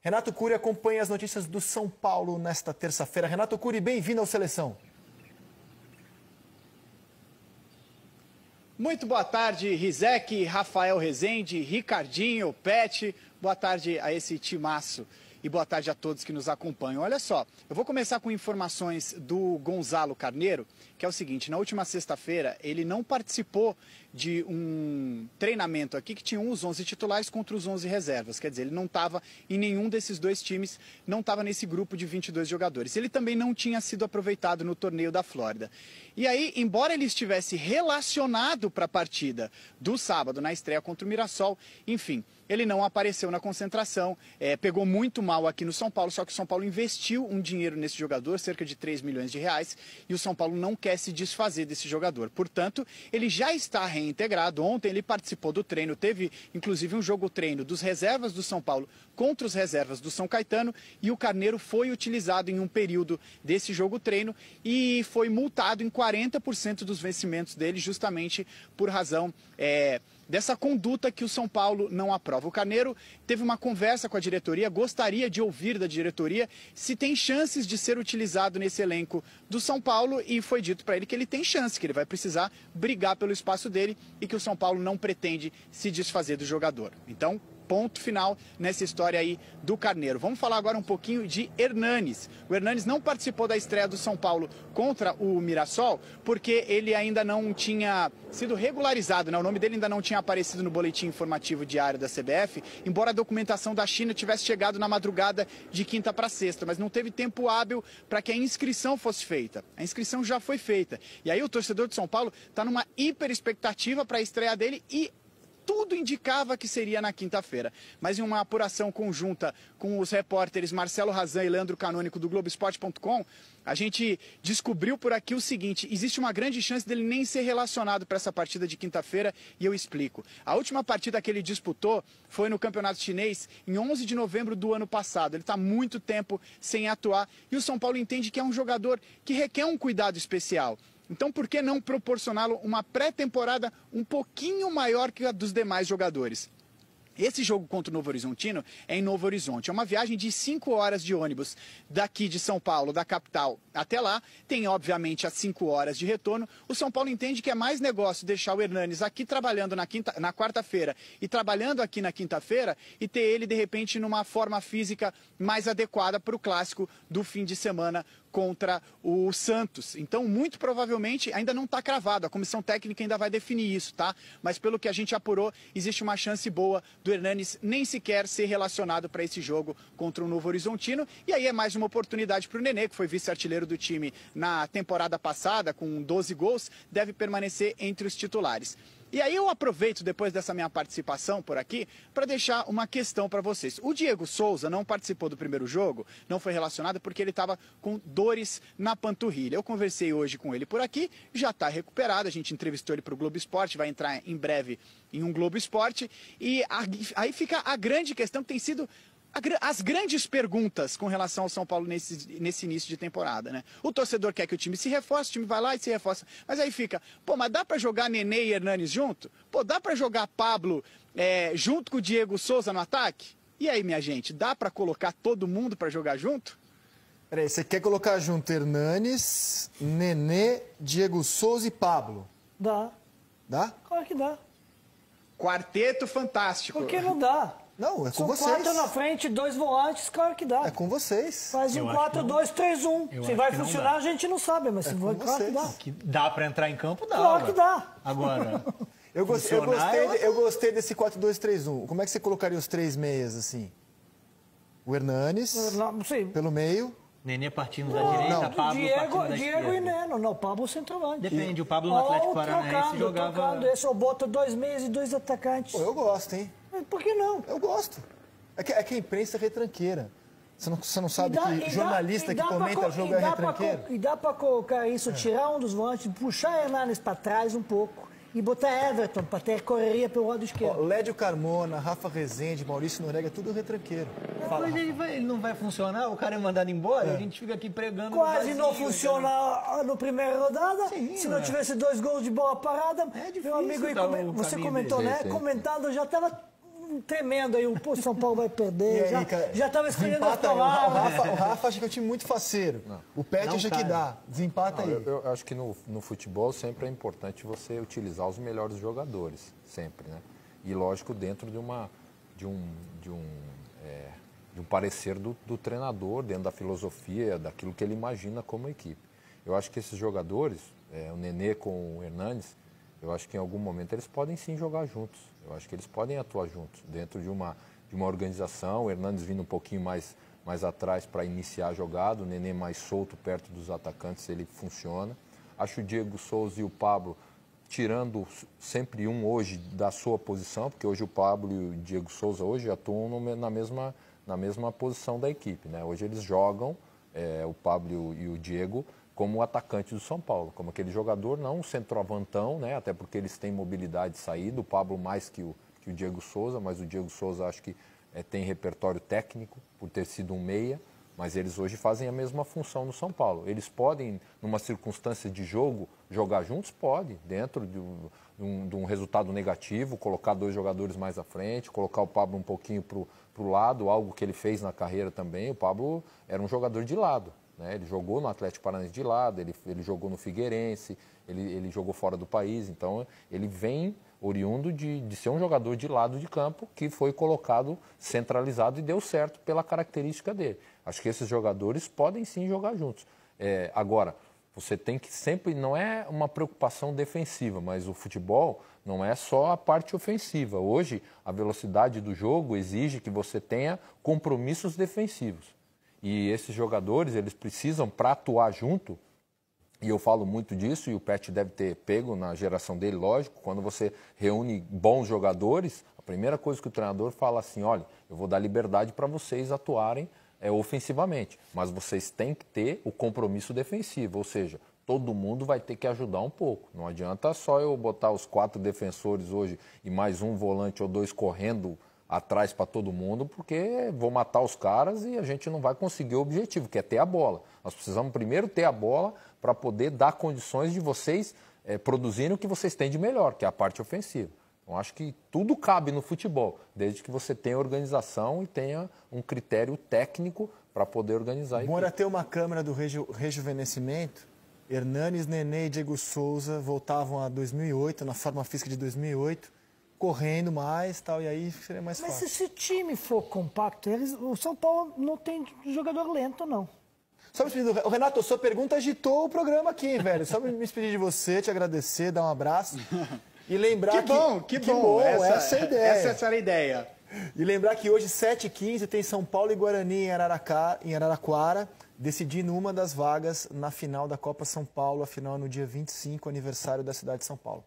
Renato Cury acompanha as notícias do São Paulo nesta terça-feira. Renato Cury, bem-vindo ao Seleção. Muito boa tarde, Rizek, Rafael Rezende, Ricardinho, Pet. Boa tarde a esse timaço e boa tarde a todos que nos acompanham. Olha só, eu vou começar com informações do Gonzalo Carneiro, que é o seguinte: na última sexta-feira ele não participou de um treinamento aqui que tinha os 11 titulares contra os 11 reservas. Quer dizer, ele não estava em nenhum desses dois times, não estava nesse grupo de 22 jogadores. Ele também não tinha sido aproveitado no torneio da Flórida. E aí, embora ele estivesse relacionado para a partida do sábado, na estreia contra o Mirassol, enfim, ele não apareceu na concentração, pegou muito mal aqui no São Paulo, só que o São Paulo investiu um dinheiro nesse jogador, cerca de 3 milhões de reais, e o São Paulo não quer se desfazer desse jogador. Portanto, ele já está reintegrado. Ontem ele participou do treino, teve inclusive um jogo-treino dos reservas do São Paulo contra os reservas do São Caetano, e o Carneiro foi utilizado em um período desse jogo-treino e foi multado em 40% dos vencimentos dele, justamente por razão dessa conduta que o São Paulo não aprova. O Carneiro teve uma conversa com a diretoria, gostaria de ouvir da diretoria se tem chances de ser utilizado nesse elenco do São Paulo, e foi dito para ele que ele tem chance, que ele vai precisar brigar pelo espaço dele e que o São Paulo não pretende se desfazer do jogador. Então, ponto final nessa história aí do Carneiro. Vamos falar agora um pouquinho de Hernanes. O Hernanes não participou da estreia do São Paulo contra o Mirassol porque ele ainda não tinha sido regularizado, né? O nome dele ainda não tinha aparecido no boletim informativo diário da CBF, embora a documentação da China tivesse chegado na madrugada de quinta para sexta, mas não teve tempo hábil para que a inscrição fosse feita. A inscrição já foi feita. E aí o torcedor de São Paulo está numa hiper expectativa para a estreia dele, e tudo indicava que seria na quinta-feira. Mas em uma apuração conjunta com os repórteres Marcelo Razan e Leandro Canônico do Globoesporte.com, a gente descobriu por aqui o seguinte: existe uma grande chance dele nem ser relacionado para essa partida de quinta-feira, e eu explico. A última partida que ele disputou foi no Campeonato Chinês em 11 de novembro do ano passado. Ele está muito tempo sem atuar e o São Paulo entende que é um jogador que requer um cuidado especial. Então, por que não proporcioná-lo uma pré-temporada um pouquinho maior que a dos demais jogadores? Esse jogo contra o Novo Horizontino é em Novo Horizonte. É uma viagem de 5 horas de ônibus daqui de São Paulo, da capital, até lá. Tem, obviamente, as 5 horas de retorno. O São Paulo entende que é mais negócio deixar o Hernanes aqui trabalhando na quarta-feira e trabalhando aqui na quinta-feira, e ter ele, de repente, numa forma física mais adequada para o clássico do fim de semana contra o Santos. Então, muito provavelmente, ainda não está cravado. A comissão técnica ainda vai definir isso, tá? Mas pelo que a gente apurou, existe uma chance boa do Hernanes nem sequer ser relacionado para esse jogo contra o Novo Horizontino. E aí é mais uma oportunidade para o Nenê, que foi vice-artilheiro do time na temporada passada, com 12 gols, deve permanecer entre os titulares. E aí eu aproveito, depois dessa minha participação por aqui, para deixar uma questão para vocês. O Diego Souza não participou do primeiro jogo, não foi relacionado porque ele estava com dores na panturrilha. Eu conversei hoje com ele por aqui, já está recuperado, a gente entrevistou ele para o Globo Esporte, vai entrar em breve em um Globo Esporte. E aí fica a grande questão, que tem sido as grandes perguntas com relação ao São Paulo nesse início de temporada, né? O torcedor quer que o time se reforce, o time vai lá e se reforça. Mas aí fica, pô, mas dá para jogar Nenê e Hernanes junto? Pô, dá para jogar Pablo junto com o Diego Souza no ataque? E aí, minha gente, dá para colocar todo mundo para jogar junto? Peraí, você quer colocar junto Hernanes, Nenê, Diego Souza e Pablo? Dá. Dá? Claro que dá. Quarteto fantástico. Por que não dá? Não, é com São vocês. 4 na frente, 2 volantes, claro que dá. É com vocês. Faz um 4-2-3-1. Se vai funcionar, a gente não sabe, mas se vai, claro que dá. Que dá para entrar em campo, dá. Claro que dá. Agora, Eu gostei desse 4-2-3-1. Como é que você colocaria os 3 meias, assim? O Hernanes, Não sei. pelo meio. Nenê partindo da direita, Pablo partindo da Diego esquerda. e Neno. Não, Pablo centroavante. Depende, o Pablo no Atlético Paranaense jogava... Trocando esse, ou bota 2 meias e 2 atacantes. Pô, eu gosto, hein? Por que não? Eu gosto. É que a imprensa é retranqueira. Você não sabe que jornalista que comenta jogo é retranqueiro? E dá para colocar isso, tirar um dos volantes, puxar Hernanes para trás um pouco e botar Everton para ter correria pelo lado esquerdo. Lédio Carmona, Rafa Rezende, Maurício Norega, tudo retranqueiro. Mas ele não vai funcionar, o cara é mandado embora, a gente fica aqui pregando... Quase não funciona no primeira rodada. Sim, se não tivesse 2 gols de bola parada, difícil meu amigo, dar o você caminho comentou, dele. né? Comentando, já estava tremendo aí. O São Paulo vai perder. E aí, já estava escolhendo as desempata aí. palavras. O Rafa acha que é um time muito faceiro. O Pet acha que dá. Desempata aí. Eu acho que no futebol sempre é importante você utilizar os melhores jogadores, sempre, né? E lógico, dentro de um parecer do treinador, dentro da filosofia, daquilo que ele imagina como equipe. Eu acho que esses jogadores, o Nenê com o Hernanes, eu acho que em algum momento eles podem sim jogar juntos. Eu acho que eles podem atuar juntos, dentro de uma organização. O Hernanes vindo um pouquinho mais atrás para iniciar a jogada, o Nenê mais solto perto dos atacantes, ele funciona. Acho o Diego Souza e o Pablo tirando sempre um hoje da sua posição, porque hoje o Pablo e o Diego Souza hoje atuam na mesma posição da equipe, né? Hoje eles jogam, o Pablo e o Diego, como atacante do São Paulo, como aquele jogador, não um centroavantão, né? Até porque eles têm mobilidade de saída, o Pablo mais que o Diego Souza, mas o Diego Souza acho que tem repertório técnico por ter sido um meia, mas eles hoje fazem a mesma função no São Paulo. Eles podem, numa circunstância de jogo, jogar juntos? Pode, dentro de um resultado negativo, colocar dois jogadores mais à frente, colocar o Pablo um pouquinho para o lado, algo que ele fez na carreira também. O Pablo era um jogador de lado, né? Ele jogou no Atlético Paranaense de lado, ele jogou no Figueirense, ele jogou fora do país, então ele vem oriundo de ser um jogador de lado de campo que foi colocado centralizado e deu certo pela característica dele. Acho que esses jogadores podem sim jogar juntos. Agora, você tem que sempre, não é uma preocupação defensiva, mas o futebol não é só a parte ofensiva. Hoje, a velocidade do jogo exige que você tenha compromissos defensivos. E esses jogadores, eles precisam, para atuar junto, e eu falo muito disso, e o Pet deve ter pego na geração dele, lógico, quando você reúne bons jogadores, a primeira coisa que o treinador fala assim, olha, eu vou dar liberdade para vocês atuarem ofensivamente, mas vocês têm que ter o compromisso defensivo, ou seja, todo mundo vai ter que ajudar um pouco. Não adianta só eu botar os 4 defensores hoje e mais um volante ou 2 correndo atrás para todo mundo, porque vou matar os caras e a gente não vai conseguir o objetivo, que é ter a bola. Nós precisamos primeiro ter a bola para poder dar condições de vocês produzirem o que vocês têm de melhor, que é a parte ofensiva. Então, acho que tudo cabe no futebol, desde que você tenha organização e tenha um critério técnico para poder organizar. Bom era ter uma câmera do rejuvenescimento. Hernanes, Nenê e Diego Souza voltavam a 2008, na forma física de 2008, correndo mais tal, e aí seria mais fácil. Mas se o time for compacto, o São Paulo não tem jogador lento, não. Só me despedir, Renato, sua pergunta agitou o programa aqui, hein, velho? Só me despedir de você, te agradecer, dar um abraço. E lembrar que bom. Essa é a ideia. Essa era a ideia. E lembrar que hoje, 7h15, tem São Paulo e Guarani em Araraquara, decidindo uma das vagas na final da Copa São Paulo. A final é no dia 25, aniversário da cidade de São Paulo.